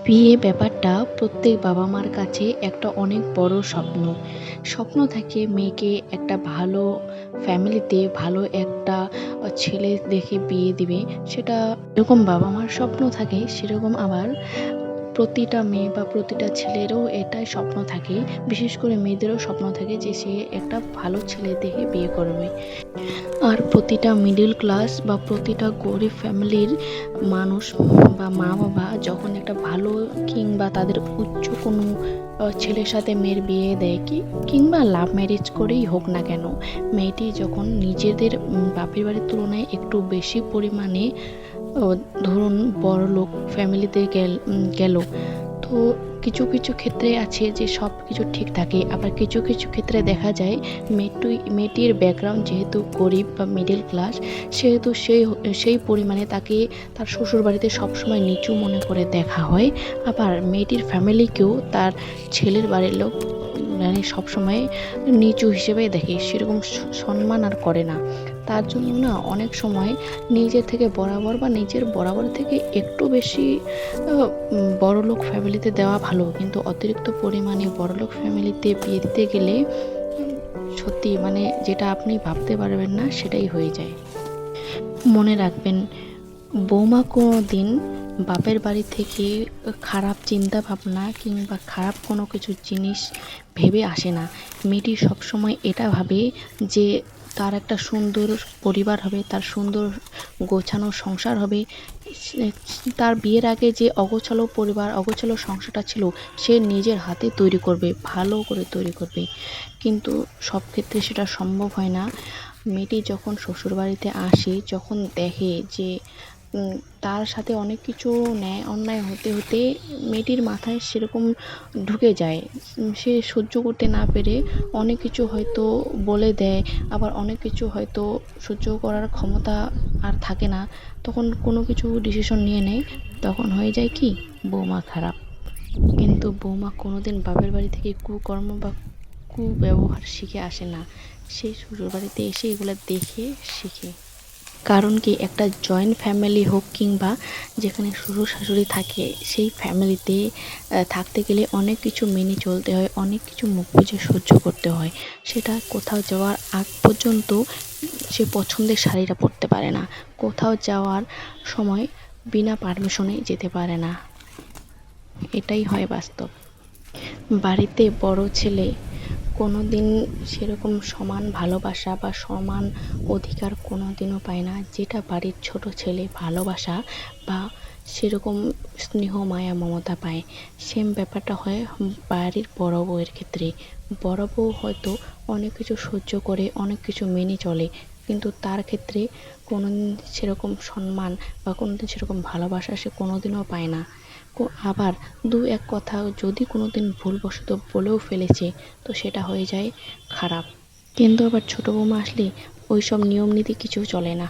বিয়ে ব্যাপারটা প্রত্যেক বাবা মার কাছে একটা অনেক বড় স্বপ্ন। স্বপ্ন থাকে মেয়েকে একটা ভালো ফ্যামিলিতে ভালো একটা ছেলে দেখে বিয়ে দিবে। সেটা যেরকম বাবা মার স্বপ্ন থাকে সেরকম আবার প্রতিটা মেয়ে বা প্রতিটা ছেলেরও এটাই স্বপ্ন থাকে। বিশেষ করে মেয়েদেরও স্বপ্ন থাকে যে সে একটা ভালো ছেলে দেখে বিয়ে করবে। আর প্রতিটা মিডল ক্লাস বা প্রতিটা গরিব ফ্যামিলির মানুষ বা মা বাবা যখন একটা ভালো কিংবা তাদের উচ্চ কোনো ছেলের সাথে মেয়ের বিয়ে দেয় কিংবা লাভ ম্যারেজ করেই হোক না কেন, মেয়েটি যখন নিজেদের বাপের বাড়ির তুলনায় একটু বেশি পরিমাণে ধরুন বড়লোক ফ্যামিলিতে গেল, তো কিছু কিছু ক্ষেত্রে আছে যে সব কিছু ঠিক থাকে, আবার কিছু কিছু ক্ষেত্রে দেখা যায় মেয়েটির ব্যাকগ্রাউন্ড যেহেতু গরিব বা মিডল ক্লাস, সেহেতু সেই পরিমাণে তাকে তার শ্বশুর বাড়িতে সবসময় নিচু মনে করে দেখা হয়। আবার মেয়েটির ফ্যামিলিকেও তার ছেলের বাড়ির লোক মানে সবসময় নিচু হিসেবে দেখে, সেরকম সম্মান আর করে না। তার জন্য না অনেক সময় নিজের থেকে বরাবর বা নিজের বরাবর থেকে একটু বেশি বড়লোক ফ্যামিলিতে দেওয়া ভালো, কিন্তু অতিরিক্ত পরিমাণে বড়লোক ফ্যামিলিতে বিয়ে দিতে গেলে সত্যি মানে যেটা আপনি ভাবতে পারবেন না সেটাই হয়ে যায়। মনে রাখবেন, বৌমা কোনো দিন বাপের বাড়ি থেকে খারাপ চিন্তা ভাবনা কিংবা খারাপ কোনো কিছু জিনিস ভেবে আসে না। মেয়েটি সবসময় এটা ভাবে যে তার একটা সুন্দর পরিবার হবে, তার সুন্দর গোছানো সংসার হবে। তার বিয়ের আগে যে অগোছালো পরিবার অগোছালো সংসারটা ছিল সে নিজের হাতে তৈরি করবে, ভালো করে তৈরি করবে। কিন্তু সব ক্ষেত্রে সেটা সম্ভব হয় না। মেয়েটি যখন শ্বশুরবাড়িতে আসে, যখন দেখে যে তার সাথে অনেক কিছু ন্যায় অন্যায় হতে হতে মেয়েটির মাথায় সেরকম ঢুকে যায়, সে সহ্য করতে না পেরে অনেক কিছু হয়তো বলে দেয়, আবার অনেক কিছু হয়তো সহ্য করার ক্ষমতা আর থাকে না, তখন কোনো কিছু ডিসিশন নিয়ে নেয়। তখন হয়ে যায় কি, বৌমা খারাপ। কিন্তু বৌমা কোনোদিন বাপের বাড়ি থেকে কুকর্ম বা কুব্যবহার শিখে আসে না, সে শ্বশুরবাড়িতে এসে এগুলো দেখে শিখে। কারণ কি, একটা জয়েন্ট ফ্যামিলি হোক কিংবা যেখানে শ্বশুর শাশুড়ি থাকে, সেই ফ্যামিলিতে থাকতে গেলে অনেক কিছু মেনে চলতে হয়, অনেক কিছু মুখ বুজে সহ্য করতে হয়। সেটা কোথাও যাওয়ার আগ পর্যন্ত সে পছন্দের শাড়িটা পরতে পারে না, কোথাও যাওয়ার সময় বিনা পারমিশনে যেতে পারে না। এটাই হয় বাস্তব। বাড়িতে বড় ছেলে কোনো দিন সেরকম সমান ভালোবাসা বা সমান অধিকার কোনো দিনও পায় না, যেটা বাড়ির ছোট ছেলে ভালোবাসা বা সেরকম স্নেহ মায়া মমতা পায়। সেম ব্যাপারটা হয় বাড়ির বড় বউয়ের ক্ষেত্রে। বড় বউ হয়তো অনেক কিছু সহ্য করে, অনেক কিছু মেনে চলে, কিন্তু তার ক্ষেত্রে কোনোদিন সেরকম সম্মান বা কোনোদিন সেরকম ভালোবাসা সে কোনোদিনও পায় না। আবার দু এক কথা যদি কোনোদিন ভুলবশত বলেও ফেলেছে, তো সেটা হয়ে যায় খারাপ। কিন্তু আবার ছোট বৌমা আসলে ওইসব নিয়ম নীতি কিছু চলে না।